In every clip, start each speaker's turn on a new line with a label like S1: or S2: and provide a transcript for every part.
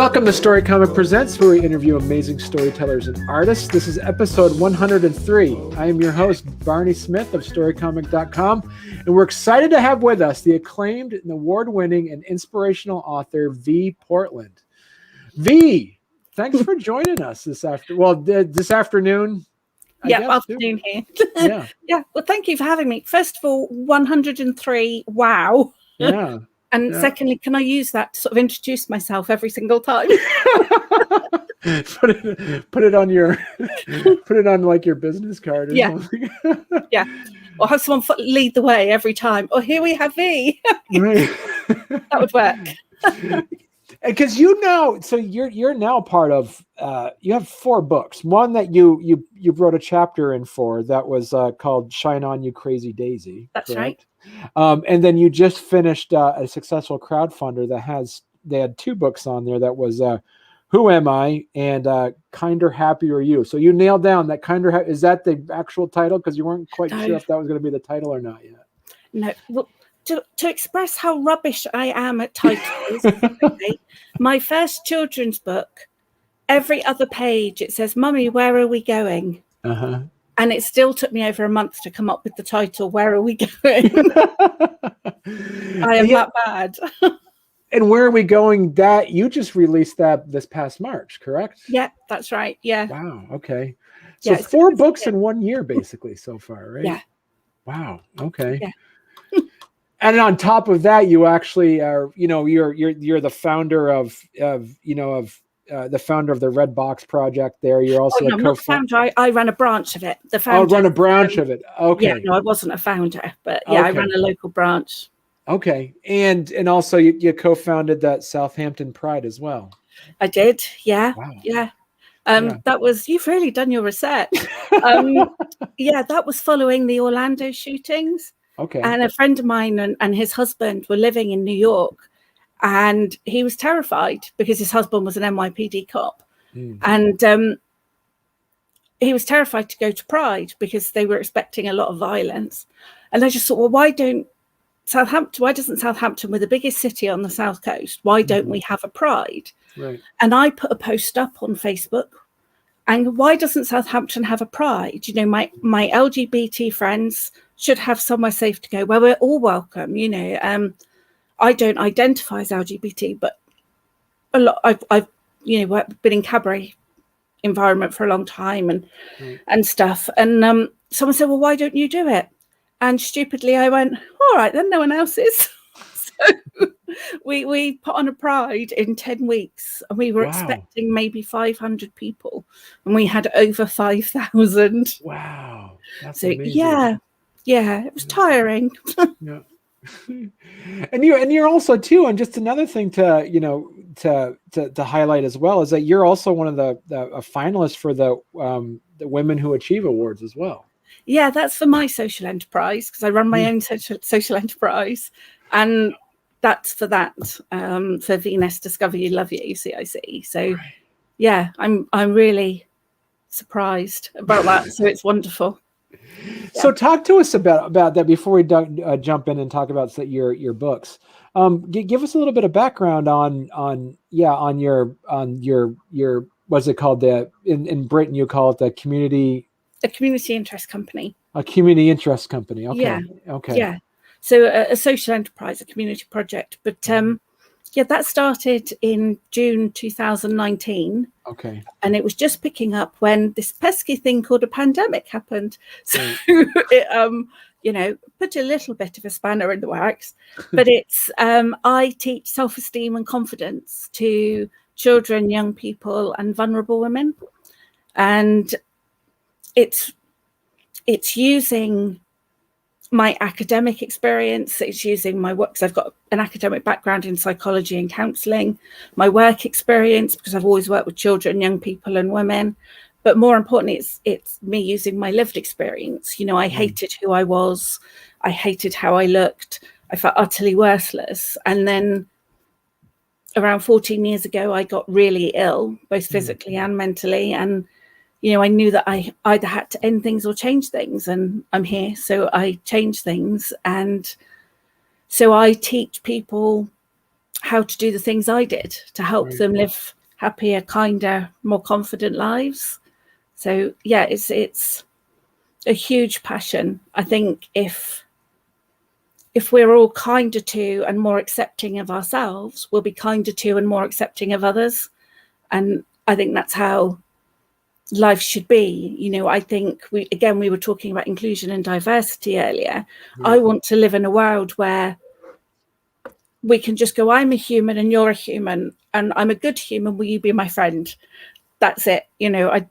S1: Welcome to Storycomic Presents, where we interview amazing storytellers and artists. This is episode 103. I am your host, Barney Smith of Storycomic.com, and we're excited to have with us the acclaimed and award-winning and inspirational author, Vie Portland. Vie, thanks for joining us this afternoon.
S2: Afternoon here.
S1: Yeah.
S2: Well, thank you for having me. First of all, 103. Wow.
S1: Yeah.
S2: And secondly, can I use that to sort of introduce myself every single time?
S1: put it on like your business card or something.
S2: Yeah. Or have someone lead the way every time. Oh, here we have Vie.
S1: Right.
S2: That would work.
S1: Because you're now part of you have 4 books. One that you wrote a chapter in for that was called "Shine On You Crazy Daisy."
S2: That's
S1: correct?
S2: right.
S1: And then you just finished a successful crowdfunder they had 2 books on there. That was "Who Am I" and "Kinder, Happier You." So you nailed down that "Kinder." Is that the actual title? Because you weren't quite sure if that was going to be the title or not yet.
S2: No. Well, to express how rubbish I am at titles, my first children's book, every other page it says, "Mummy, where are we going?"
S1: Uh-huh.
S2: And it still took me over a month to come up with the title, "Where Are We Going?" I am that bad.
S1: And "Where Are We Going?" that you just released that this past March, correct?
S2: Yeah, that's right. Yeah.
S1: Wow. Okay. So 4 books in 1 year, basically, so far, right?
S2: Yeah.
S1: Wow. Okay.
S2: Yeah.
S1: And on top of that, you actually are, you're the founder of the founder of the Red Box Project. There, you're also
S2: not the founder. I ran a branch of it. The founder.
S1: Run a branch of it. Okay.
S2: Yeah, no, I wasn't a founder, but yeah, I ran a local branch.
S1: Okay, and also you co-founded that Southampton Pride as well.
S2: I did. Yeah.
S1: Wow.
S2: Yeah. That was, you've really done your research. That was following the Orlando shootings.
S1: Okay.
S2: And a friend of mine and his husband were living in New York, and he was terrified because his husband was an NYPD cop. And he was terrified to go to Pride because they were expecting a lot of violence. And I just thought, well, why doesn't Southampton, we're the biggest city on the South Coast, why don't we have a Pride?
S1: Right.
S2: And I put a post up on Facebook, and why doesn't Southampton have a Pride? My LGBT friends should have somewhere safe to go where we're all welcome. I don't identify as LGBT, but a lot I've been in cabaret environment for a long time and stuff. And someone said, well, why don't you do it? And stupidly I went, all right, then no one else is. So we put on a Pride in 10 weeks, and we were expecting maybe 500 people, and we had over 5,000.
S1: Wow. That's
S2: so
S1: amazing.
S2: Yeah, it was tiring.
S1: Yeah. And you're also too, and just another thing to highlight as well is that you're also one of the finalists for the Women Who Achieve Awards as well.
S2: Yeah, that's for my social enterprise, because I run my own social enterprise, and that's for for Venus Discover You Love You CIC. So yeah, I'm really surprised about that. So it's wonderful.
S1: So talk to us about that before we jump in and talk about your books. Give us a little bit of background on your what's it called? In Britain you call it a community
S2: interest company.
S1: A community interest company. Okay.
S2: Yeah.
S1: Okay.
S2: Yeah. So a social enterprise, a community project, but that started in June 2019.
S1: Okay.
S2: And it was just picking up when this pesky thing called a pandemic happened. So it, put a little bit of a spanner in the works. But it's, I teach self-esteem and confidence to children, young people, and vulnerable women. And it's using my academic experience, it's using my work, because I've got an academic background in psychology and counselling, my work experience, because I've always worked with children, young people and women, but more importantly, it's me using my lived experience. I hated who I was, I hated how I looked, I felt utterly worthless. And then around 14 years ago, I got really ill, both physically and mentally, and I knew that I either had to end things or change things, and I'm here. So I change things. And so I teach people how to do the things I did to help
S1: Right.
S2: them live happier, kinder, more confident lives. So yeah, it's a huge passion. I think if we're all kinder to and more accepting of ourselves, we'll be kinder to and more accepting of others. And I think that's how life should be. You know, I think we were talking about inclusion and diversity earlier.
S1: Right.
S2: I want to live in a world where we can just go, I'm a human and you're a human and I'm a good human, will you be my friend? That's it. You know, I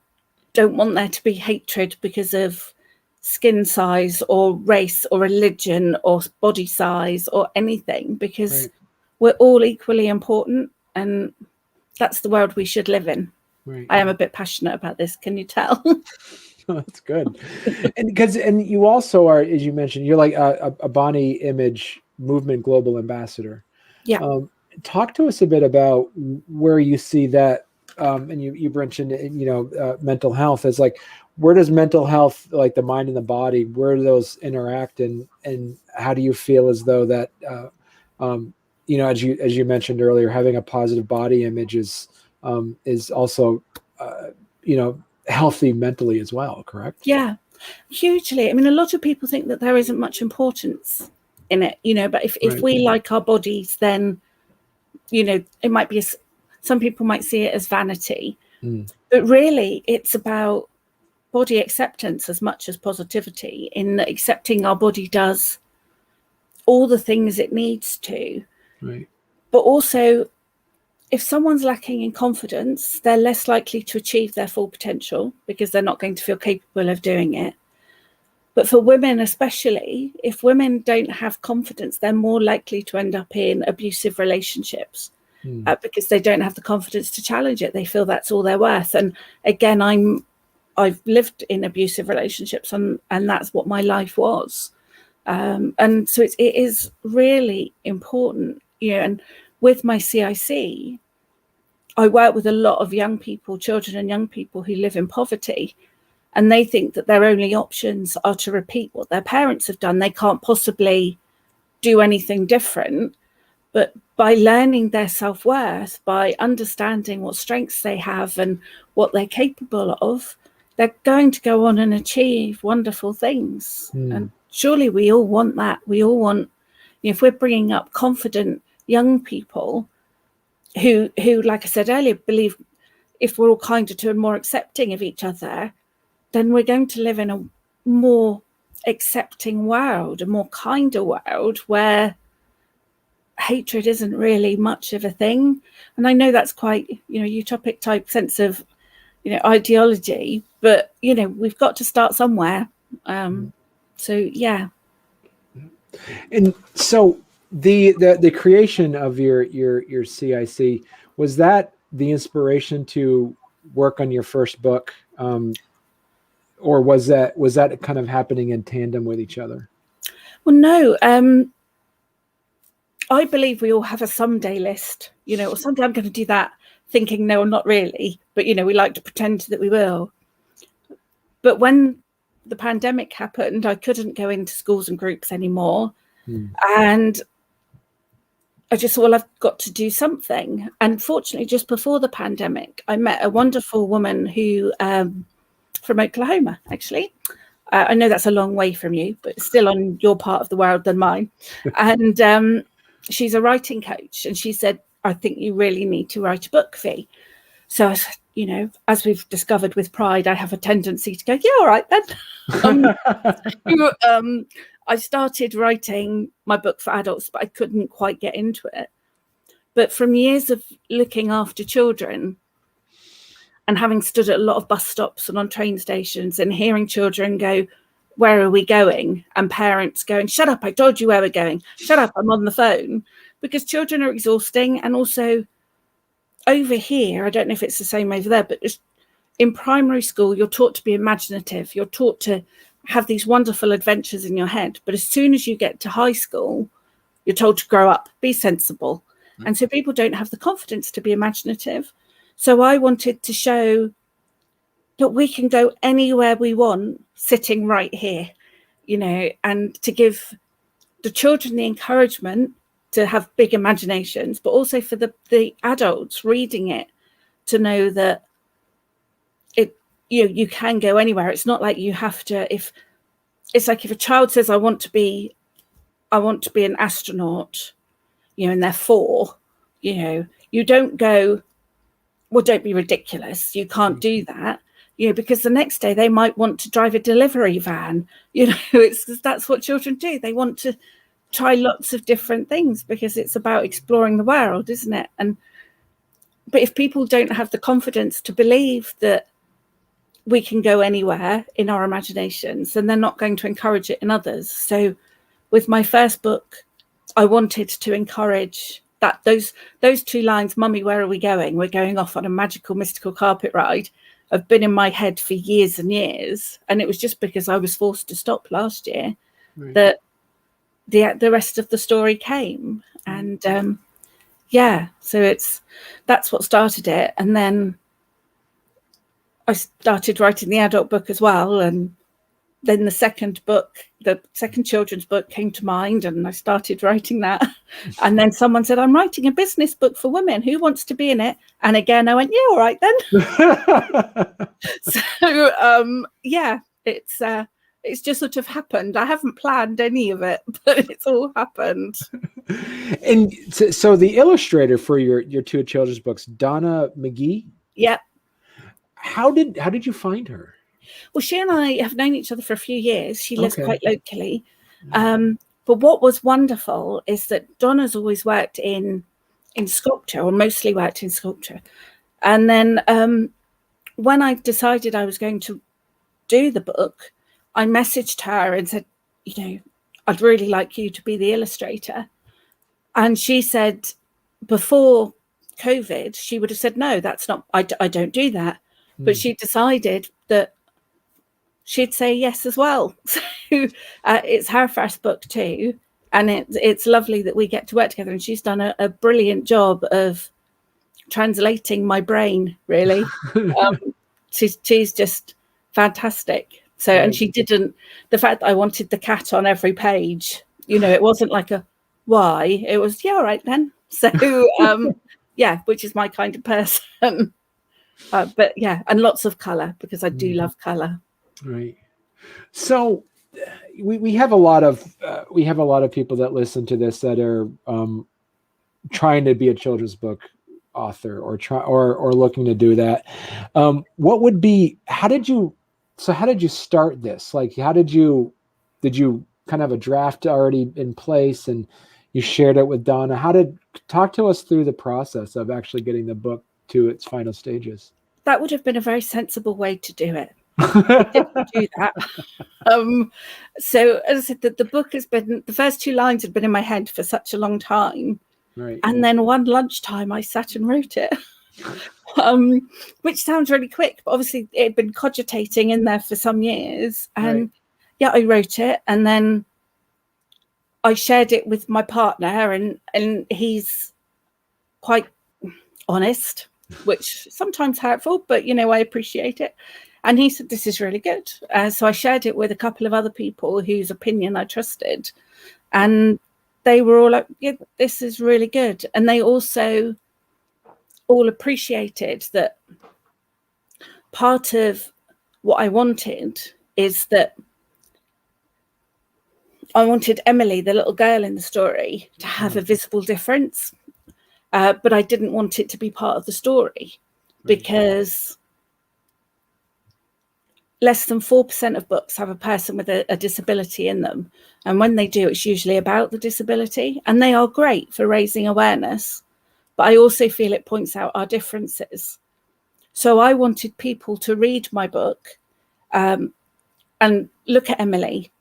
S2: don't want there to be hatred because of skin size or race or religion or body size or anything, because
S1: Right.
S2: we're all equally important, and that's the world we should live in.
S1: Right.
S2: I am a bit passionate about this, can you tell?
S1: Oh, that's good. And you also are, as you mentioned, you're like a Body Image Movement Global Ambassador.
S2: Yeah.
S1: Talk to us a bit about where you see that, and you mentioned, mental health as like, where does mental health, like the mind and the body, where do those interact, and how do you feel as though that, as you mentioned earlier, having a positive body image is also, healthy mentally as well, correct?
S2: Yeah, hugely. I mean, a lot of people think that there isn't much importance in it, but if
S1: Right.
S2: we like our bodies, then, it might be, some people might see it as vanity, but really it's about body acceptance as much as positivity, in that accepting our body does all the things it needs to.
S1: Right.
S2: But also, if someone's lacking in confidence, they're less likely to achieve their full potential because they're not going to feel capable of doing it. But for women especially, if women don't have confidence, they're more likely to end up in abusive relationships because they don't have the confidence to challenge it. They feel that's all they're worth. And again, I've lived in abusive relationships, and that's what my life was. And so it is really important, and with my CIC, I work with a lot of young people, children and young people who live in poverty, and they think that their only options are to repeat what their parents have done. They can't possibly do anything different. But by learning their self-worth, by understanding what strengths they have and what they're capable of, they're going to go on and achieve wonderful things. And surely we all want that. We all want, if we're bringing up confident young people who, like I said earlier, believe if we're all kinder to and more accepting of each other, then we're going to live in a more accepting world, a more kinder world where hatred isn't really much of a thing. And I know that's quite, utopic type sense of, ideology, but, we've got to start somewhere. So, yeah.
S1: And so the creation of your CIC, was that the inspiration to work on your first book? Or was that kind of happening in tandem with each other?
S2: Well, no. I believe we all have a someday list, or someday I'm going to do that, thinking, no, not really. But, we like to pretend that we will. But when the pandemic happened, I couldn't go into schools and groups anymore. And I just thought, well, I've got to do something. And fortunately, just before the pandemic, I met a wonderful woman who, from Oklahoma, actually. I know that's a long way from you, but still on your part of the world than mine. And she's a writing coach. And she said, I think you really need to write a book, Vie. So, as we've discovered with Pride, I have a tendency to go, yeah, all right then. I started writing my book for adults, but I couldn't quite get into it. But from years of looking after children and having stood at a lot of bus stops and on train stations and hearing children go, where are we going? And parents going, shut up, I told you where we're going. Shut up, I'm on the phone. Because children are exhausting. And also over here, I don't know if it's the same over there, but in primary school, you're taught to be imaginative. You're taught to have these wonderful adventures in your head. But as soon as you get to high school, you're told to grow up, be sensible. And so people don't have the confidence to be imaginative. So I wanted to show that we can go anywhere we want, sitting right here, and to give the children the encouragement to have big imaginations, but also for the adults reading it to know that you can go anywhere. It's not like you have to, if a child says, I want to be an astronaut, and they're 4, you don't go, well, don't be ridiculous. You can't do that, because the next day they might want to drive a delivery van. That's what children do. They want to try lots of different things because it's about exploring the world, isn't it? But if people don't have the confidence to believe that we can go anywhere in our imaginations, then they're not going to encourage it in others. So with my first book, I wanted to encourage that those 2 lines, Mummy, where are we going? We're going off on a magical, mystical carpet ride, have been in my head for years and years. And it was just because I was forced to stop last year that the rest of the story came. And so that's what started it. And then I started writing the adult book as well. And then the second children's book came to mind, and I started writing that. And then someone said, I'm writing a business book for women. Who wants to be in it? And again, I went, yeah, all right then. So, it's just sort of happened. I haven't planned any of it, but it's all happened.
S1: And so the illustrator for your 2 children's books, Donna McGee.
S2: Yeah.
S1: How did you find her?
S2: Well, she and I have known each other for a few years. She lives quite locally. But what was wonderful is that Donna's always worked in sculpture, or mostly worked in sculpture. And then when I decided I was going to do the book, I messaged her and said, I'd really like you to be the illustrator. And she said, before COVID, she would have said, no, that's not, I don't do that. But she decided that she'd say yes as well. So it's her first book too. And it's lovely that we get to work together. And she's done a brilliant job of translating my brain, really. She's just fantastic. So, and she didn't, the fact that I wanted the cat on every page, it wasn't like a why, it was, yeah, all right then. So, which is my kind of person. But yeah, and lots of color, because I do love color.
S1: Right. So we have a lot of people that listen to this that are trying to be a children's book author or looking to do that. What would be, how did you start this? Like, did you kind of have a draft already in place and you shared it with Donna? Talk to us through the process of actually getting the book to its final stages.
S2: That would have been a very sensible way to do it. I didn't do that. So as I said, the book has been, the first 2 lines had been in my head for such a long time.
S1: Right.
S2: And then one lunchtime I sat and wrote it, which sounds really quick, but obviously it had been cogitating in there for some years. And I wrote it, and then I shared it with my partner, and he's quite honest, which sometimes hurtful, but I appreciate it. And he said, this is really good. So I shared it with a couple of other people whose opinion I trusted, and they were all like, yeah, this is really good. And they also all appreciated that part of what I wanted is that I wanted Emily, the little girl in the story, to have a visible difference. But I didn't want it to be part of the story, because less than 4% of books have a person with a disability in them. And when they do, it's usually about the disability, and they are great for raising awareness. But I also feel it points out our differences. So I wanted people to read my book and look at Emily,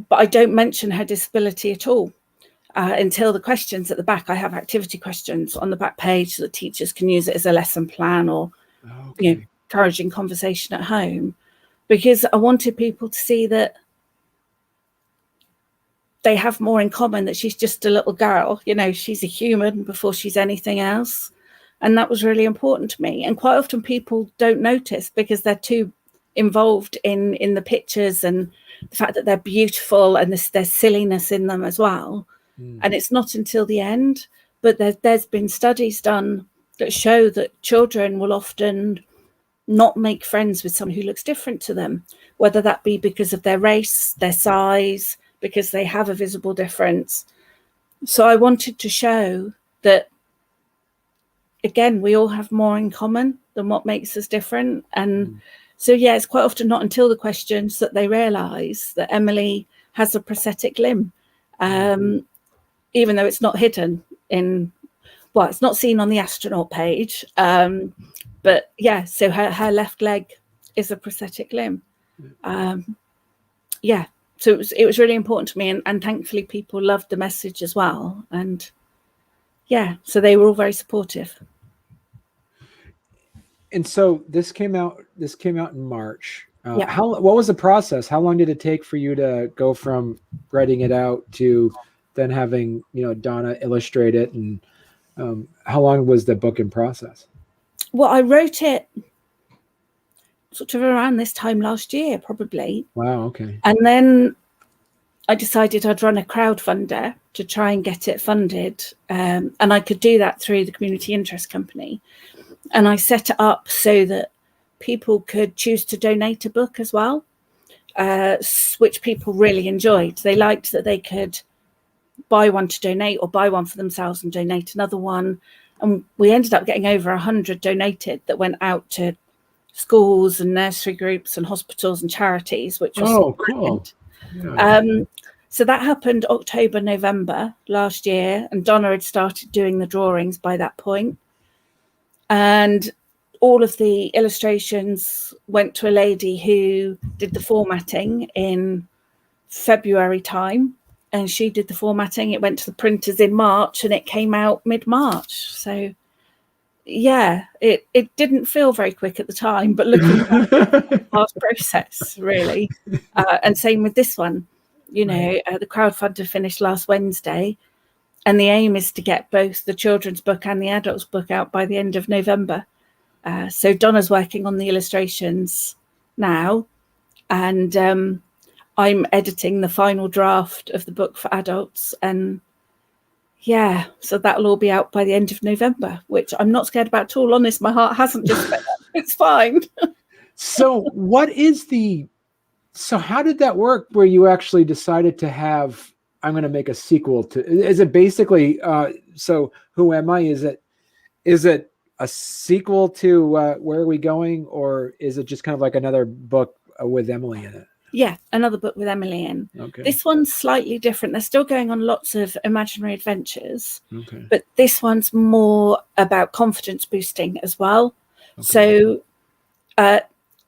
S2: but I don't mention her disability at all. Until the questions at the back. I have activity questions on the back page so that teachers can use it as a lesson plan, or encouraging conversation at home, because I wanted people to see that they have more in common, that she's just a little girl, she's a human before she's anything else. And that was really important to me. And quite often people don't notice because they're too involved in the pictures and the fact that they're beautiful, and there's silliness in them as well. And it's not until the end, but there's been studies done that show that children will often not make friends with someone who looks different to them, whether that be because of their race, their size, because they have a visible difference. So I wanted to show that, again, we all have more in common than what makes us different. And so, yeah, it's quite often not until the questions that they realise that Emily has a prosthetic limb, even though it's not hidden in, well, it's not seen on the astronaut page. But yeah, so her left leg is a prosthetic limb. Yeah, so it was really important to me, and thankfully people loved the message as well. And yeah, so they were all very supportive.
S1: And so this came out in March.
S2: Yeah.
S1: What was the process? How long did it take for you to go from writing it out to then having, Donna illustrate it? And how long was the book in process?
S2: Well, I wrote it sort of around this time last year, probably.
S1: Wow, okay.
S2: And then I decided I'd run a crowdfunder to try and get it funded. And I could do that through the Community Interest Company. And I set it up so that people could choose to donate a book as well, which people really enjoyed. They liked that they could buy one to donate, or buy one for themselves and donate another one. And we ended up getting over 100 donated that went out to schools and nursery groups and hospitals and charities, which was
S1: cool.
S2: Yeah. So that happened October, November last year, and Donna had started doing the drawings by that point. And all of the illustrations went to a lady who did the formatting in February time. And she did the formatting. It went to the printers in March, and it came out mid-March. So, yeah, it didn't feel very quick at the time, but looking back, fast process, really. And same with this one. The crowdfunder finished last Wednesday, and the aim is to get both the children's book and the adults book out by the end of November. So Donna's working on the illustrations now, and I'm editing the final draft of the book for adults. And yeah, so that'll all be out by the end of November, which I'm not scared about at all. Honest, my heart hasn't just said that. It's fine.
S1: So how did that work where you actually decided to have, I'm going to make a sequel to, is it basically, so Who Am I? Is it a sequel to Where Are We Going? Or is it just kind of like another book with Emily in it?
S2: Yeah, another book with Emily in.
S1: Okay.
S2: This one's slightly different. They're still going on lots of imaginary adventures,
S1: okay,
S2: but this one's more about confidence boosting as well.
S1: Okay.
S2: So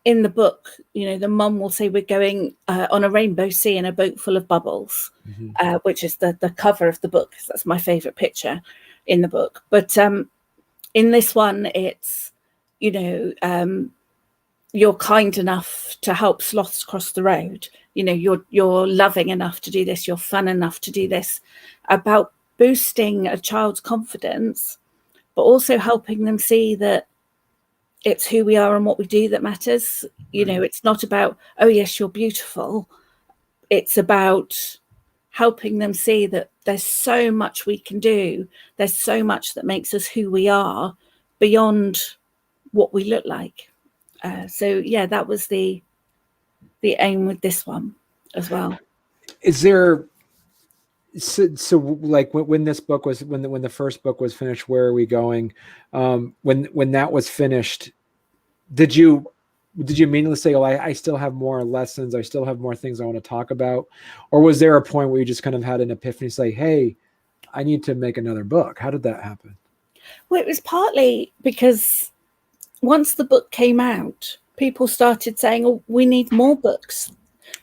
S2: in the book, the mum will say we're going on a rainbow sea in a boat full of bubbles, which is the cover of the book. That's my favorite picture in the book. But in this one, it's, you're kind enough to help sloths cross the road. You're loving enough to do this. You're fun enough to do this. About boosting a child's confidence, but also helping them see that it's who we are and what we do that matters. It's not about, oh yes, you're beautiful. It's about helping them see that there's so much we can do. There's so much that makes us who we are beyond what we look like. So yeah, that was the aim with this one as well.
S1: Is there so like when this book was when the first book was finished, Where Are We Going? When that was finished, did you immediately say, "Oh, I still have more lessons. I still have more things I want to talk about," or was there a point where you just kind of had an epiphany, say, "Hey, I need to make another book"? How did that happen?
S2: Well, it was partly because once the book came out, people started saying, "Oh, we need more books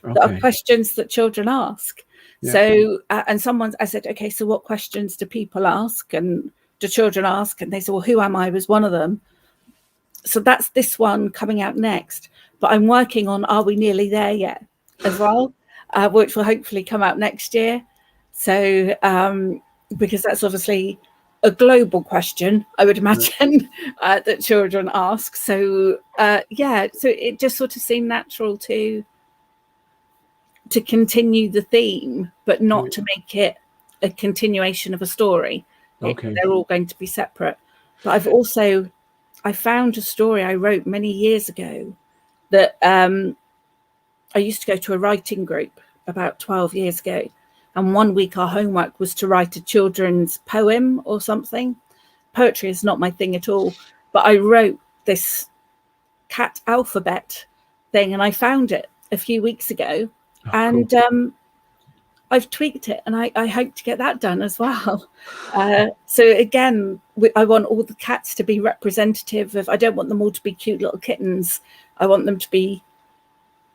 S2: that are questions that children ask." Yeah. So, and I said, "Okay, so what questions do people ask and do children ask?" And they said, "Well, Who Am I?" was one of them. So that's this one coming out next. But I'm working on Are We Nearly There Yet as well, which will hopefully come out next year. So, because that's obviously a global question, I would imagine, that children ask. So so it just sort of seemed natural to continue the theme, but not to make it a continuation of a story.
S1: Okay.
S2: They're all going to be separate. But I found a story I wrote many years ago that I used to go to a writing group about 12 years ago. And one week our homework was to write a children's poem or something. Poetry is not my thing at all. But I wrote this cat alphabet thing, and I found it a few weeks ago. And cool. I've tweaked it, and I hope to get that done as well. So again, I want all the cats to be representative of, I don't want them all to be cute little kittens. I want them to be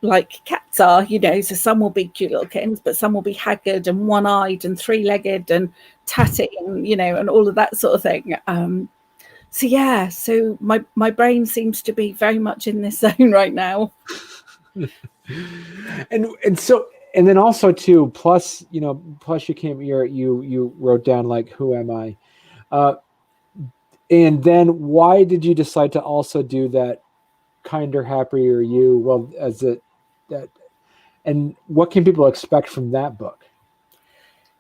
S2: like cats are, so some will be cute little kittens, but some will be haggard and one-eyed and three-legged and tatty and, and all of that sort of thing. So my brain seems to be very much in this zone right now.
S1: And then also too, plus you came here, you wrote down like, who am I? And then why did you decide to also do that Kinder, Happier You? Well, and what can people expect from that book?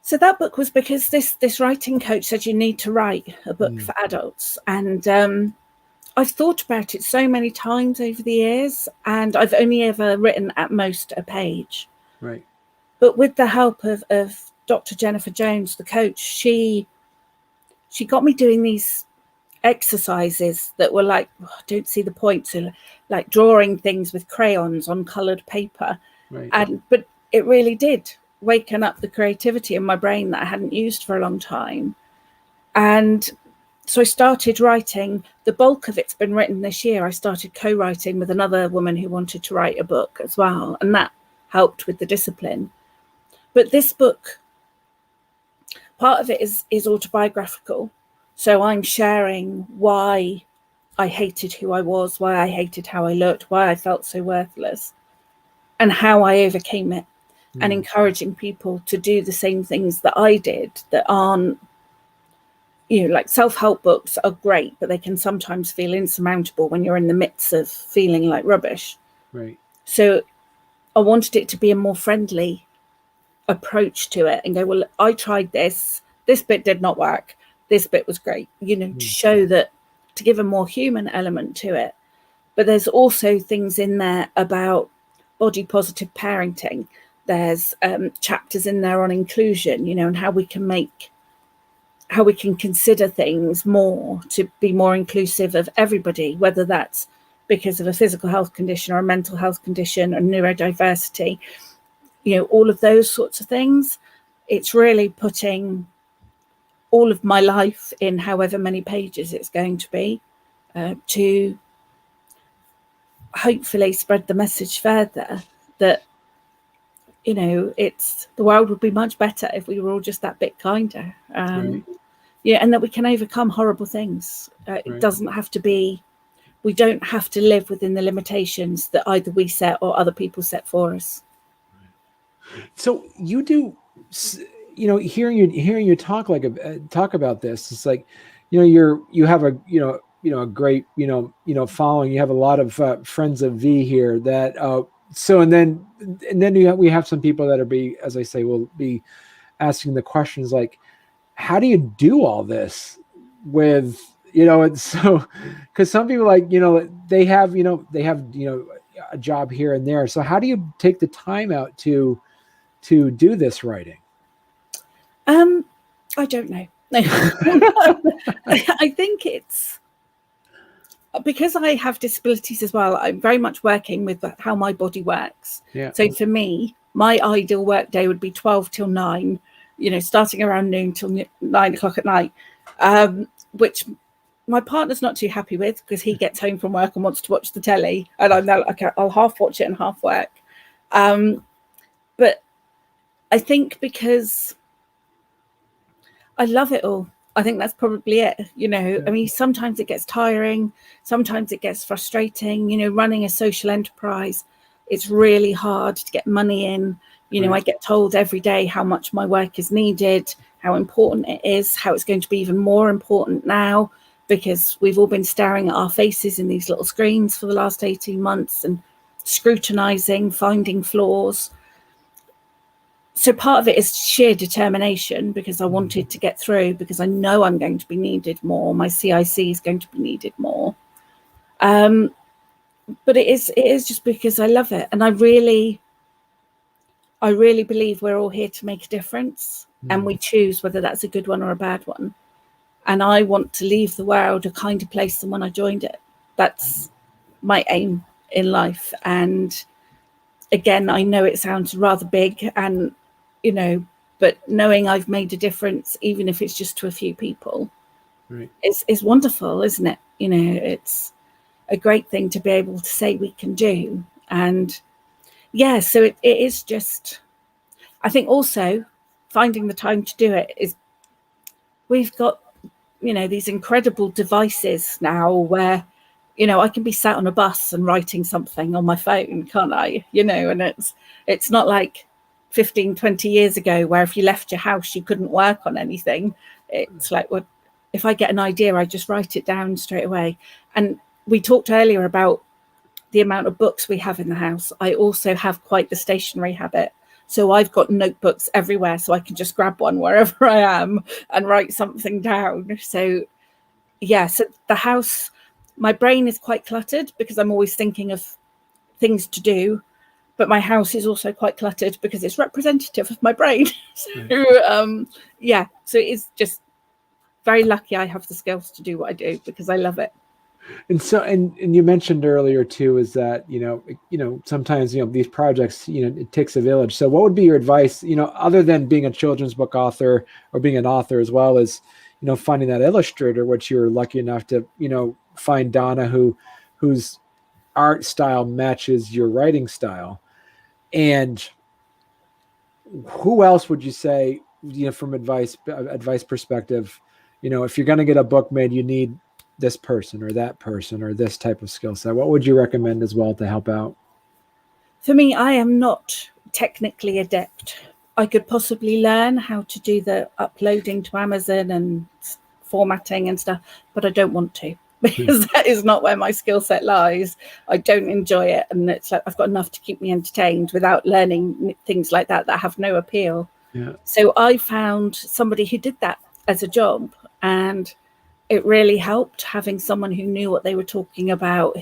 S2: So that book was because this writing coach said you need to write a book for adults. And I've thought about it so many times over the years, and I've only ever written at most a page.
S1: Right.
S2: But with the help of Dr. Jennifer Jones, the coach, she got me doing these exercises that were like, I don't see the point. So like drawing things with crayons on coloured paper.
S1: Right.
S2: But it really did waken up the creativity in my brain that I hadn't used for a long time. And so I started writing. The bulk of it's been written this year. I started co-writing with another woman who wanted to write a book as well. And that helped with the discipline. But this book, part of it is autobiographical. So I'm sharing why I hated who I was, why I hated how I looked, why I felt so worthless, and how I overcame it, and encouraging people to do the same things that I did that aren't, like self-help books are great, but they can sometimes feel insurmountable when you're in the midst of feeling like rubbish.
S1: Right.
S2: So I wanted it to be a more friendly approach to it and go, well, I tried this bit did not work. This bit was great, to show that, to give a more human element to it. But there's also things in there about body positive parenting. There's chapters in there on inclusion, and how we can consider things more to be more inclusive of everybody, whether that's because of a physical health condition or a mental health condition or neurodiversity, all of those sorts of things. It's really putting all of my life in however many pages it's going to be, to hopefully spread the message further that, the world would be much better if we were all just that bit kinder. Right. And that we can overcome horrible things. Right. It doesn't have to be, we don't have to live within the limitations that either we set or other people set for us.
S1: So you do, hearing you talk about this, it's like, you have a a great following. You have a lot of friends of Vie here that and then we have some people that will be asking the questions like, how do you do all this with it's so, because some people they have a job here and there. So how do you take the time out to do this writing?
S2: I don't know. I think it's because I have disabilities as well. I'm very much working with how my body works. Yeah. So for me, my ideal work day would be 12 till 9, starting around noon till 9 o'clock at night, which my partner's not too happy with because he gets home from work and wants to watch the telly. And I'm now, okay, I'll half watch it and half work. But I think because I love it all. I think that's probably it. I mean, sometimes it gets tiring. Sometimes it gets frustrating. Running a social enterprise, it's really hard to get money in. Right. I get told every day how much my work is needed, how important it is, how it's going to be even more important now because we've all been staring at our faces in these little screens for the last 18 months and scrutinizing, finding flaws. So part of it is sheer determination, because I wanted to get through, because I know I'm going to be needed more. My CIC is going to be needed more. But it is just because I love it. And I really believe we're all here to make a difference, and we choose whether that's a good one or a bad one. And I want to leave the world a kinder place than when I joined it. That's my aim in life. And again, I know it sounds rather big, and but knowing I've made a difference, even if it's just to a few people,
S1: right,
S2: is wonderful, isn't it? It's a great thing to be able to say we can do. And yeah, so it is just, I think also finding the time to do it is, we've got these incredible devices now where I can be sat on a bus and writing something on my phone, can't I? And it's not like 15-20 years ago where if you left your house you couldn't work on anything. It's like, well, if I get an idea, I just write it down straight away. And we talked earlier about the amount of books we have in the house. I also have quite the stationery habit. So I've got notebooks everywhere, so I can just grab one wherever I am and write something down. So yeah, so the house, my brain is quite cluttered because I'm always thinking of things to do, but my house is also quite cluttered because it's representative of my brain. So yeah, so it's just very lucky I have the skills to do what I do because I love it.
S1: And so, and you mentioned earlier too, is that, sometimes, these projects, it takes a village. So what would be your advice, other than being a children's book author or being an author, as well as, finding that illustrator, which you're lucky enough to, find Donna, whose art style matches your writing style. And who else would you say, from advice perspective, if you're going to get a book made, you need this person or that person or this type of skill set? What would you recommend as well to help out?
S2: For me, I am not technically adept. I could possibly learn how to do the uploading to Amazon and formatting and stuff, but I don't want to, because that is not where my skill set lies. I don't enjoy it, and it's like I've got enough to keep me entertained without learning things like that have no appeal.
S1: Yeah.
S2: So I found somebody who did that as a job, and it really helped having someone who knew what they were talking about.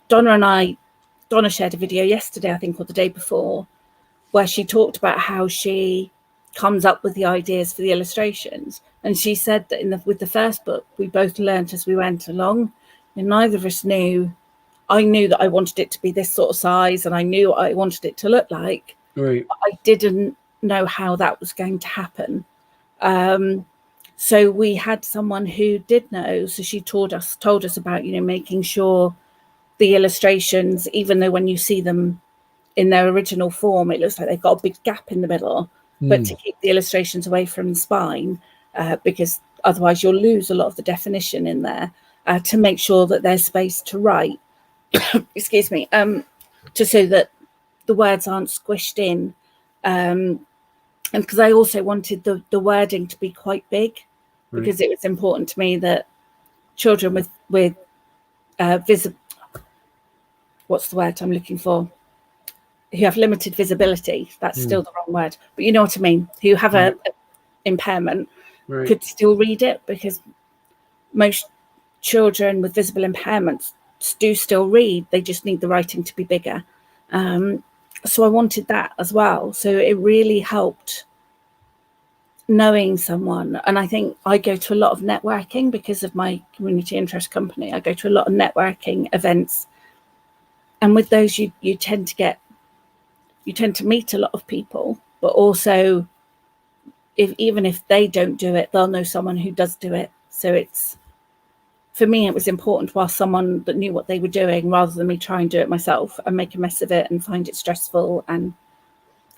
S2: Donna shared a video yesterday, I think, or the day before, where she talked about how she comes up with the ideas for the illustrations. And she said that with the first book, we both learned as we went along, and neither of us knew. I knew that I wanted it to be this sort of size, and I knew what I wanted it to look like.
S1: Right.
S2: But I didn't know how that was going to happen. So we had someone who did know. So she told us about, making sure the illustrations, even though when you see them in their original form, it looks like they've got a big gap in the middle, but to keep the illustrations away from the spine, because otherwise you'll lose a lot of the definition in there, to make sure that there's space to write, excuse me, to so that the words aren't squished in. And because I also wanted the wording to be quite big, because it was important to me that children with what's the word I'm looking for? Who have limited visibility, that's still the wrong word, but you know what I mean, who have a impairment, could still read it, because most children with visible impairments do still read, they just need the writing to be bigger. So I wanted that as well. So it really helped knowing someone. And I think I go to a lot of networking because of my community interest company. I go to a lot of networking events, and with those you tend to meet a lot of people, but also even if they don't do it, they'll know someone who does do it. So for me, it was important to ask someone that knew what they were doing, rather than me try and do it myself and make a mess of it and find it stressful. And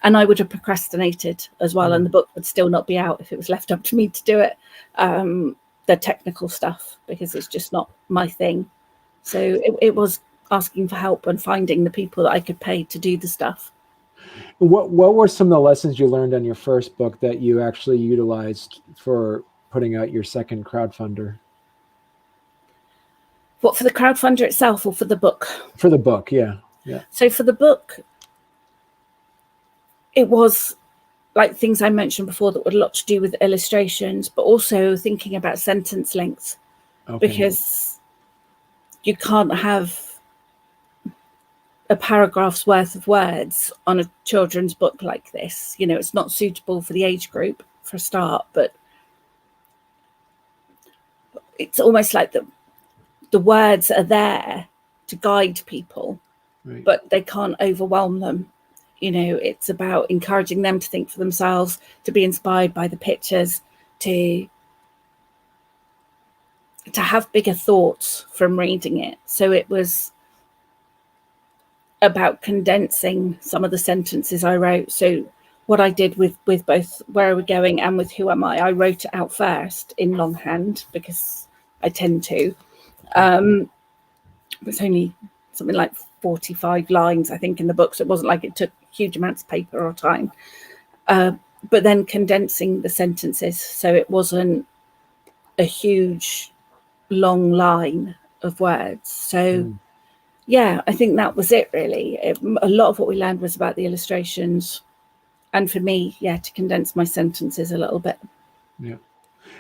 S2: I would have procrastinated as well, and the book would still not be out if it was left up to me to do it, the technical stuff, because it's just not my thing. So it was asking for help and finding the people that I could pay to do the stuff.
S1: What were some of the lessons you learned on your first book that you actually utilized for putting out your second crowdfunder?
S2: What, for the crowdfunder itself or for the book?
S1: For the book, yeah.
S2: So for the book, it was like things I mentioned before that were a lot to do with illustrations, but also thinking about sentence length, because you can't have a paragraph's worth of words on a children's book like this. You know, it's not suitable for the age group for a start, but it's almost like the words are there to guide people, but they can't overwhelm them. You know, it's about encouraging them to think for themselves, to be inspired by the pictures, to have bigger thoughts from reading it. So it was about condensing some of the sentences I wrote. So what I did with both Where Are We Going and with Who Am I wrote it out first in longhand, because I tend to. It's only something like 45 lines, I think, in the book, so it wasn't like it took huge amounts of paper or time. But then condensing the sentences so it wasn't a huge long line of words. So yeah, I think that was it really. A lot of what we learned was about the illustrations, and for me, to condense my sentences a little bit.
S1: Yeah.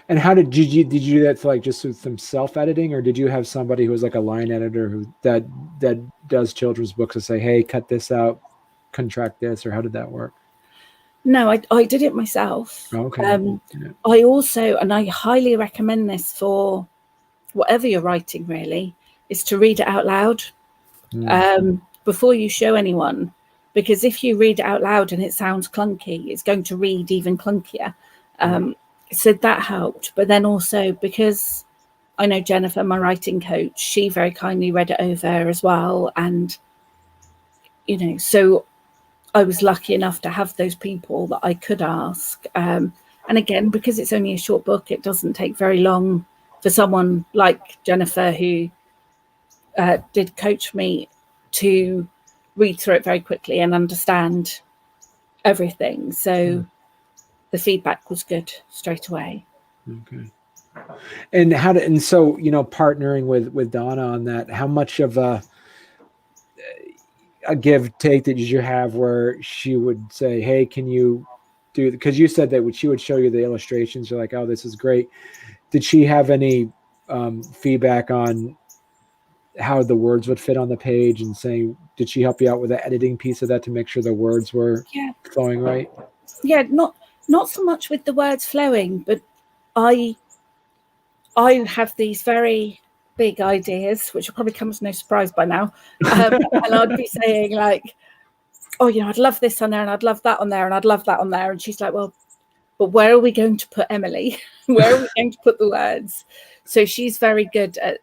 S1: And how did you do that, like just with some self-editing, or did you have somebody who was like a line editor that does children's books and say, hey, cut this out, contract this, or how did that work?
S2: No, I did it myself. I also, and I highly recommend this for whatever you're writing really, is to read it out loud before you show anyone, because if you read it out loud and it sounds clunky, it's going to read even clunkier. So that helped. But then also, because I know Jennifer, my writing coach, she very kindly read it over as well. And, you know, so I was lucky enough to have those people that I could ask. And again, because it's only a short book, it doesn't take very long for someone like Jennifer, who did coach me, to read through it very quickly and understand everything. So the feedback was good straight away.
S1: Okay. And so, you know, partnering with Donna on that, how much of a give take did you have where she would say, hey, can you do, because you said that she would show you the illustrations, you're like, oh, this is great. Did she have any feedback on how the words would fit on the page, and saying, did she help you out with the editing piece of that to make sure the words were flowing right?
S2: Yeah, not so much with the words flowing, but I have these very big ideas, which will probably come as no surprise by now. And I'd be saying like, oh, you know, I'd love this on there, and I'd love that on there, and I'd love that on there. And she's like, well, but where are we going to put Emily? Where are we going to put the words? So she's very good at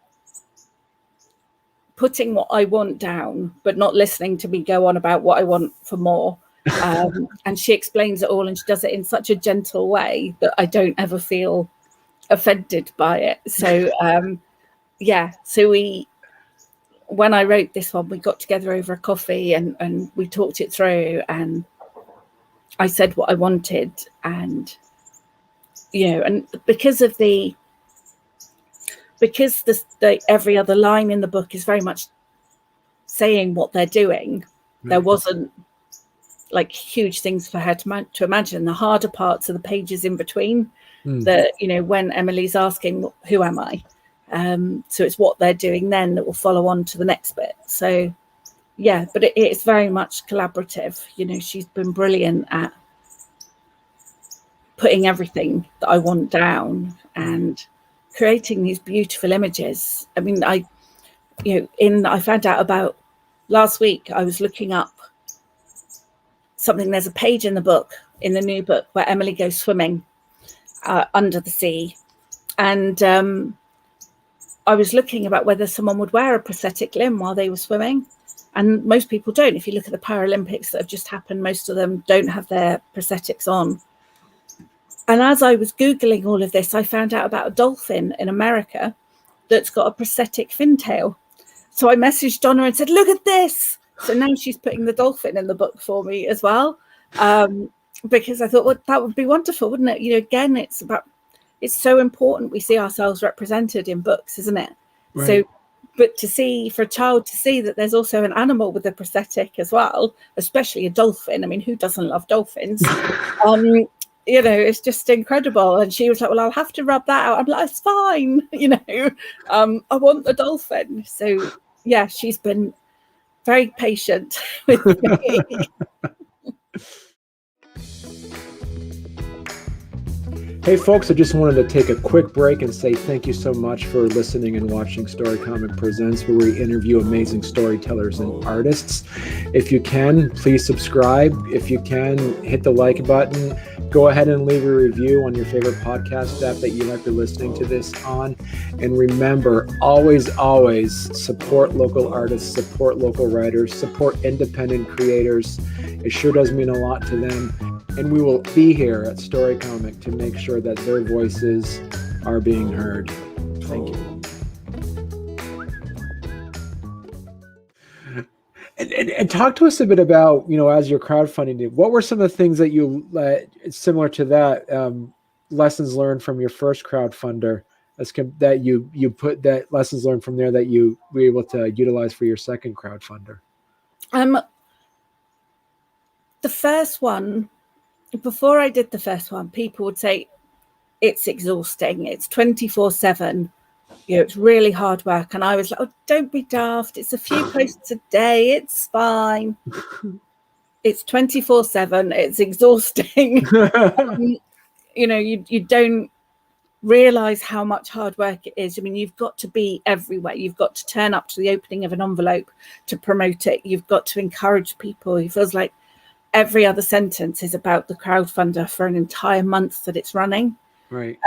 S2: putting what I want down, but not listening to me go on about what I want for more. And she explains it all, and she does it in such a gentle way that I don't ever feel offended by it. So so when I wrote this one, we got together over a coffee and we talked it through, and I said what I wanted. And you know, and because the every other line in the book is very much saying what they're doing, there wasn't like huge things for her to imagine. The harder parts are the pages in between, that, you know, when Emily's asking, who am I? So it's what they're doing then that will follow on to the next bit. So yeah, but it's very much collaborative. You know, she's been brilliant at putting everything that I want down and creating these beautiful images. I mean, I found out about last week, I was looking up something. There's a page in the book, in the new book, where Emily goes swimming under the sea. And I was looking about whether someone would wear a prosthetic limb while they were swimming. And most people don't. If you look at the Paralympics that have just happened, most of them don't have their prosthetics on. And as I was Googling all of this, I found out about a dolphin in America that's got a prosthetic fin tail. So I messaged Donna and said, look at this. So now she's putting the dolphin in the book for me as well. Because I thought, well, that would be wonderful, wouldn't it? You know, again, it's so important we see ourselves represented in books, isn't it? Right. So But for a child to see that there's also an animal with a prosthetic as well, especially a dolphin. I mean, who doesn't love dolphins? It's just incredible. And she was like, well, I'll have to rub that out. I'm like, it's fine. I want the dolphin. So yeah, she's been very patient with me.
S1: Hey folks, I just wanted to take a quick break and say thank you so much for listening and watching Storycomic Presents, where we interview amazing storytellers and artists. If you can, please subscribe. If you can, hit the like button. Go ahead and leave a review on your favorite podcast app that you might be listening to this on. And remember, always, always support local artists, support local writers, support independent creators. It sure does mean a lot to them. And we will be here at Storycomic to make sure that their voices are being heard. Thank you. And talk to us a bit about, as you're crowdfunding, what were some of the things that you, similar to that, lessons learned from your first crowdfunder, that you put that lessons learned from there that you were able to utilize for your second crowdfunder?
S2: The first one, before I did the first one, people would say it's exhausting. It's 24/7. It's really hard work. And I was like, oh, don't be daft. It's a few posts a day. It's fine. It's 24/7. It's exhausting. You don't realize how much hard work it is. I mean, you've got to be everywhere. You've got to turn up to the opening of an envelope to promote it. You've got to encourage people. It feels like every other sentence is about the crowdfunder for an entire month that it's running.
S1: Right.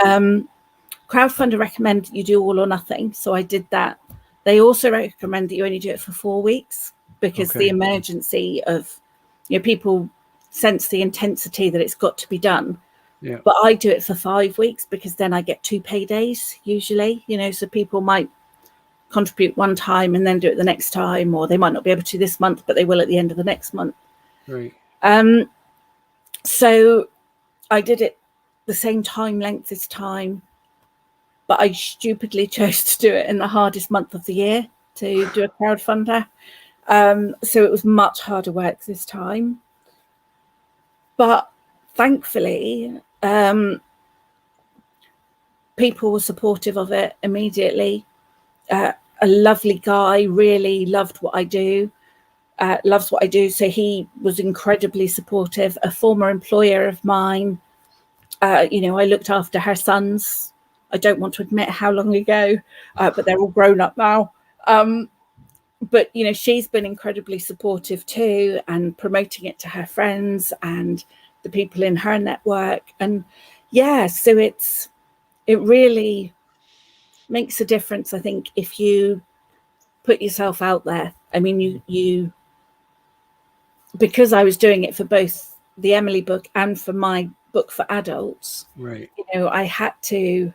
S2: Crowdfunder recommend you do all or nothing. So I did that. They also recommend that you only do it for 4 weeks because the emergency of, people sense the intensity that it's got to be done.
S1: Yeah.
S2: But I do it for 5 weeks because then I get 2 paydays usually, so people might contribute one time and then do it the next time, or they might not be able to this month, but they will at the end of the next month.
S1: Right.
S2: So I did it the same time length this time, but I stupidly chose to do it in the hardest month of the year to do a crowdfunder. So it was much harder work this time. But thankfully, people were supportive of it immediately. A lovely guy really loved what I do. Loves what I do, so he was incredibly supportive. A former employer of mine, I looked after her sons. I don't want to admit how long ago, but they're all grown up now. But she's been incredibly supportive too, and promoting it to her friends and the people in her network. And so it really makes a difference, I think, if you put yourself out there. I mean, you because I was doing it for both the Emily book and for my book for adults,
S1: right?
S2: I had to.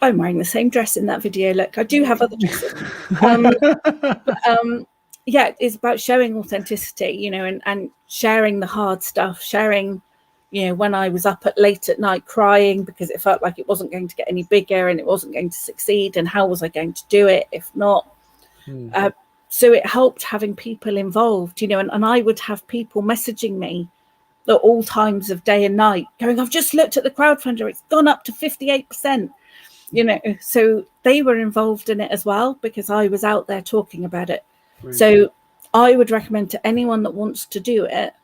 S2: I'm wearing the same dress in that video. Look, I do have other dresses. It's about showing authenticity, and sharing the hard stuff, sharing, when I was up late at night crying because it felt like it wasn't going to get any bigger and it wasn't going to succeed, and how was I going to do it if not? So it helped having people involved, and I would have people messaging me at all times of day and night going, I've just looked at the crowdfunder, it's gone up to 58%, so they were involved in it as well because I was out there talking about it. Right. So I would recommend to anyone that wants to do it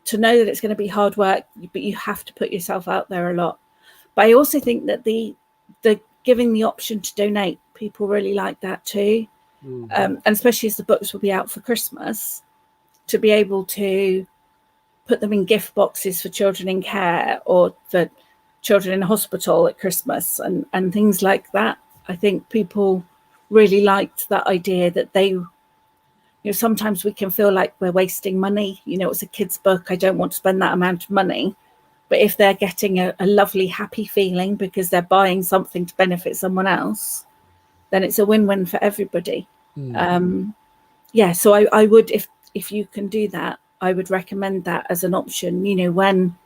S2: to know that it's going to be hard work, but you have to put yourself out there a lot. But I also think that the giving the option to donate, people really like that too. And especially as the books will be out for Christmas, to be able to put them in gift boxes for children in care or for children in hospital at Christmas and things like that. I think people really liked that idea that they, sometimes we can feel like we're wasting money. It's a kid's book. I don't want to spend that amount of money. But if they're getting a lovely, happy feeling because they're buying something to benefit someone else, then it's a win-win for everybody. So I would, if you can do that, I would recommend that as an option. When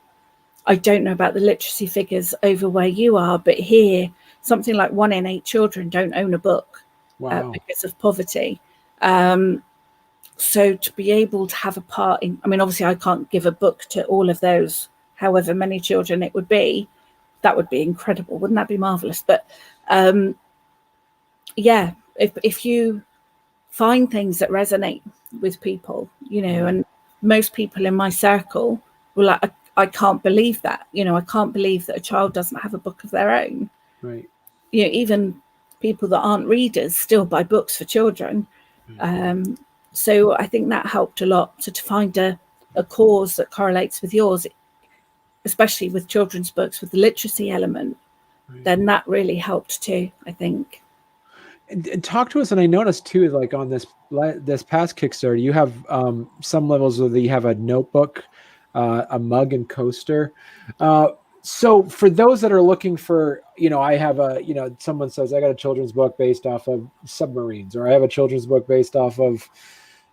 S2: I don't know about the literacy figures over where you are, but here something like 1 in 8 children don't own a book because of poverty. So to be able to have a part in, I mean, obviously I can't give a book to all of those, however many children it would be. That would be incredible. Wouldn't that be marvelous? But yeah, if you find things that resonate with people, you know, and most people in my circle were like, I can't believe that, you know, I can't believe that a child doesn't have a book of their own.
S1: Right.
S2: You know, even people that aren't readers still buy books for children. So I think that helped a lot. So to find a cause that correlates with yours, especially with children's books, with the literacy element, then that really helped too, I think.
S1: And talk to us. And I noticed too, like on this past Kickstarter, you have some levels where you have a notebook, a mug and coaster. So for those that are looking for, you know, I have a, you know, someone says I got a children's book based off of submarines, or I have a children's book based off of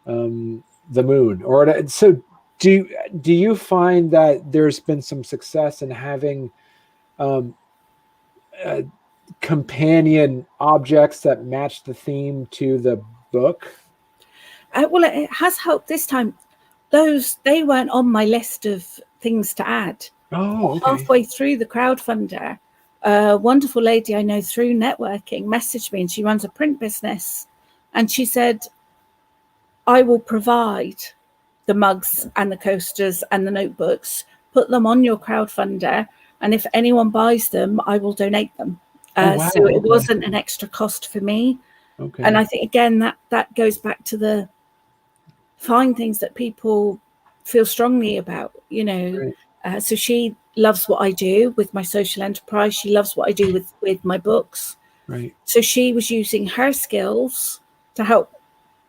S1: the moon, or so. Do you find that there's been some success in having companion objects that match the theme to the book?
S2: Well, it has helped this time. They weren't on my list of things to add.
S1: Oh, okay.
S2: Halfway through the crowdfunder, a wonderful lady I know through networking messaged me, and she runs a print business, and she said, I will provide the mugs and the coasters and the notebooks, put them on your crowdfunder, and if anyone buys them, I will donate them. So it wasn't an extra cost for me. Okay. And I think, again, that goes back to the find things that people feel strongly about, you know. Right. So she loves what I do with my social enterprise. She loves what I do with my books. Right. So she was using her skills to help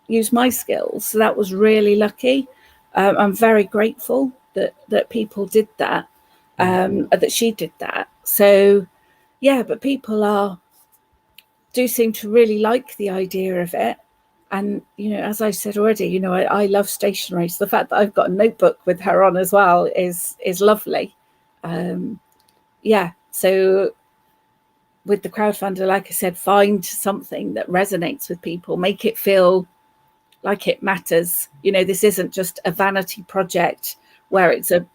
S2: use my skills. So that was really lucky. I'm very grateful that people did that, that she did that. So, yeah, but people do seem to really like the idea of it. And, you know, as I said already, you know, I love stationery. So the fact that I've got a notebook with her on as well is lovely. Yeah. So with the crowdfunder, like I said, find something that resonates with people, make it feel like it matters. You know, this isn't just a vanity project where it's a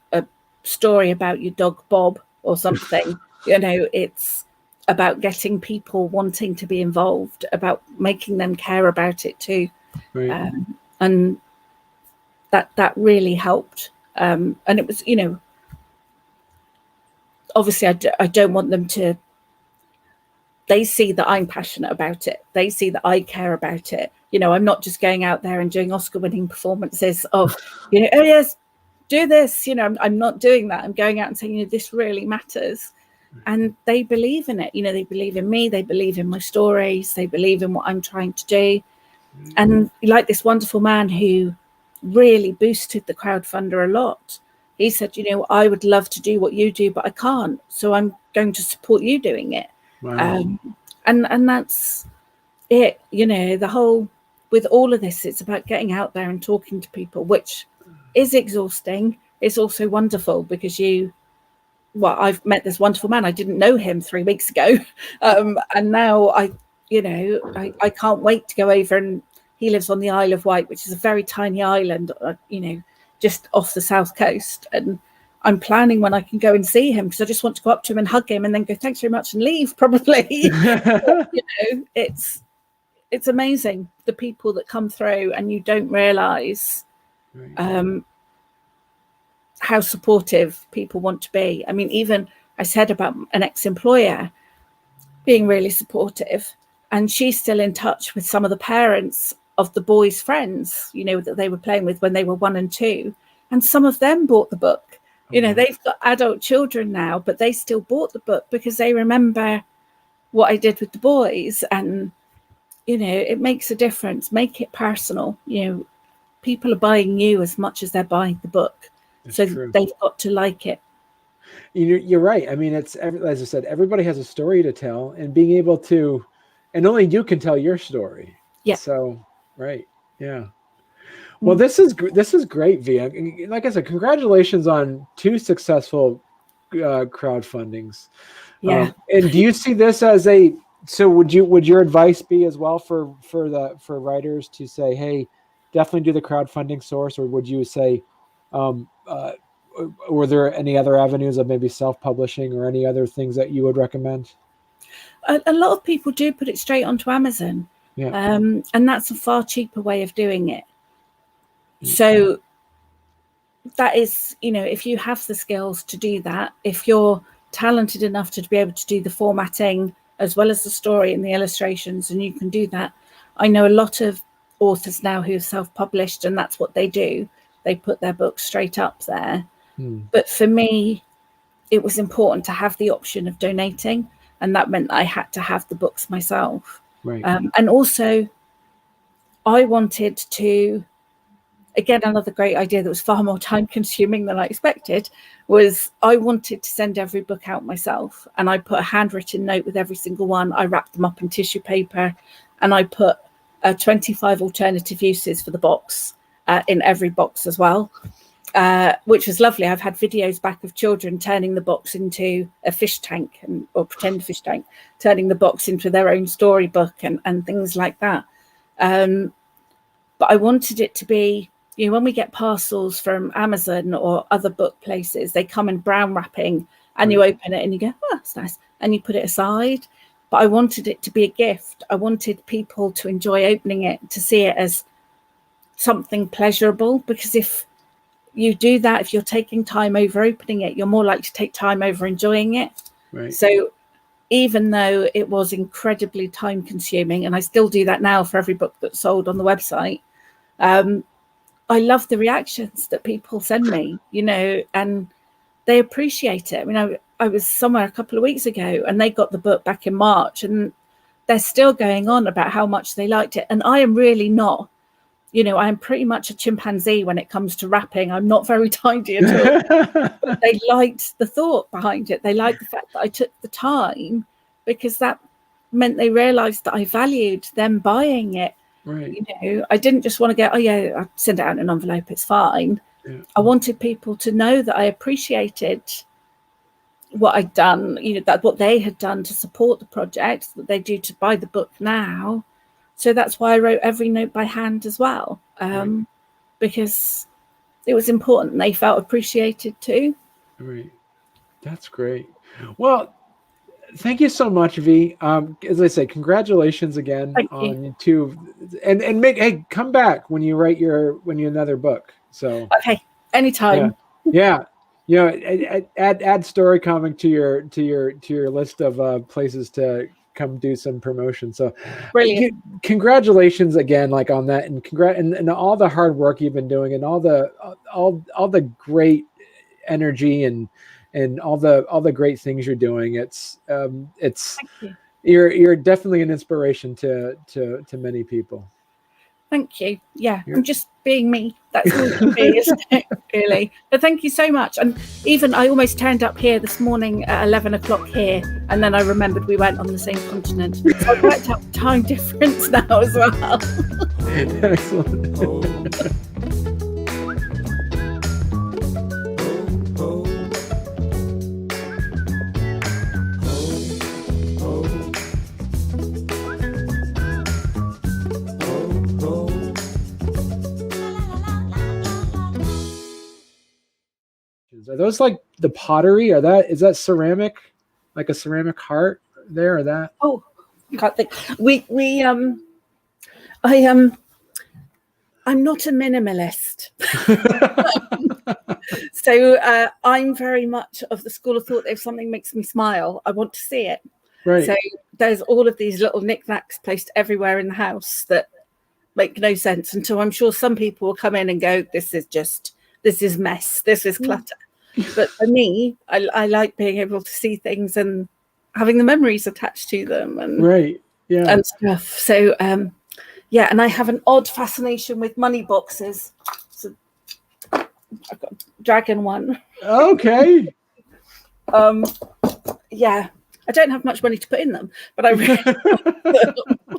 S2: story about your dog Bob or something. You know, it's about getting people wanting to be involved, about making them care about it too. Right. And that really helped. And it was, you know, obviously I don't want them to, they see that I'm passionate about it. They see that I care about it. You know, I'm not just going out there and doing Oscar-winning performances of, you know, oh yes, do this. You know, I'm not doing that. I'm going out and saying, you know, this really matters. And they believe in it. You know, they believe in me. They believe in my stories. They believe in what I'm trying to do. And like this wonderful man who really boosted the crowdfunder a lot. He said, you know, I would love to do what you do, but I can't. So I'm going to support you doing it. Wow. And that's it. You know, with all of this, it's about getting out there and talking to people, which is exhausting. It's also wonderful because I've met this wonderful man. I didn't know him 3 weeks ago. And now I can't wait to go over, and he lives on the Isle of Wight, which is a very tiny island, you know, just off the south coast. And I'm planning when I can go and see him, because I just want to go up to him and hug him and then go, thanks very much, and leave probably. But, you know, it's amazing, the people that come through, and you don't realize how supportive people want to be. I mean, even I said about an ex-employer being really supportive, and she's still in touch with some of the parents of the boys' friends, you know, that they were playing with when they were 1 and 2. And some of them bought the book. You know, they've got adult children now, but they still bought the book because they remember what I did with the boys. And, you know, it makes a difference. Make it personal. You know, people are buying you as much as they're buying the book. That's so true. They've got to like it.
S1: You're right. I mean, it's, as I said, everybody has a story to tell, and being able to, and only you can tell your story.
S2: Yeah.
S1: So, right. Yeah. Well, this is great, Vie. Like I said, congratulations on 2 successful crowdfundings.
S2: Yeah.
S1: And do you see this as so would your advice be as well for writers to say, hey, definitely do the crowdfunding source, or would you say, were there any other avenues of maybe self-publishing or any other things that you would recommend?
S2: A lot of people do put it straight onto Amazon.
S1: Yeah.
S2: And that's a far cheaper way of doing it. So that is, if you have the skills to do that, if you're talented enough to be able to do the formatting as well as the story and the illustrations, and you can do that. I know a lot of authors now who have self-published, and that's what they do. They put their books straight up there. But for me, it was important to have the option of donating, and that meant I had to have the books myself.
S1: Right.
S2: And also, I wanted to, again, another great idea that was far more time consuming than I expected, was I wanted to send every book out myself, and I put a handwritten note with every single one. I wrapped them up in tissue paper, and I put 25 alternative uses for the box in every box as well, which was lovely. I've had videos back of children turning the box into a fish tank, or pretend fish tank, turning the box into their own storybook and things like that. But I wanted it to be, when we get parcels from Amazon or other book places, they come in brown wrapping, and you open it and you go, oh, that's nice, and you put it aside. But I wanted it to be a gift. I wanted people to enjoy opening it, to see it as something pleasurable, because if you do that, if you're taking time over opening it, you're more likely to take time over enjoying it.
S1: Right.
S2: So even though it was incredibly time consuming, and I still do that now for every book that's sold on the website, I love the reactions that people send me, and they appreciate it. I mean, I was somewhere a couple of weeks ago, and they got the book back in March, and they're still going on about how much they liked it. And I am really not, I'm pretty much a chimpanzee when it comes to wrapping. I'm not very tidy at all. But they liked the thought behind it. They liked the fact that I took the time, because that meant they realized that I valued them buying it.
S1: Right.
S2: I didn't just want to go, oh yeah, I'll send it out in an envelope, it's fine. Yeah. I wanted people to know that I appreciated what I'd done, that what they had done to support the project, that they do to buy the book now. So that's why I wrote every note by hand as well, because it was important, and they felt appreciated too. Right.
S1: That's great. Well, thank you so much, Vie. As I say, congratulations again on you too, and come back when you write another book. So
S2: okay, anytime.
S1: Yeah. Add Storycomic to your list of places to come do some promotion. So
S2: brilliant.
S1: Congratulations again, on that, and all the hard work you've been doing, and all the great energy and all the great things you're doing. It's you're definitely an inspiration to many people.
S2: Thank you. Yeah, I'm just being me. That's all it can be, isn't it? Really. But thank you so much. And even I almost turned up here this morning at 11 o'clock here, and then I remembered we weren't on the same continent. So I've worked out time difference now as well.
S1: Excellent. Are those like the pottery? Is that ceramic, like a ceramic heart there, or that?
S2: Oh, I can't think. I'm not a minimalist. So I'm very much of the school of thought that if something makes me smile, I want to see it.
S1: Right.
S2: So there's all of these little knickknacks placed everywhere in the house that make no sense. And so I'm sure some people will come in and go, this is mess, this is clutter. But for me, I like being able to see things and having the memories attached to them, and and stuff. So and I have an odd fascination with money boxes. So I've got a dragon one.
S1: Okay.
S2: I don't have much money to put in them, but I really like them.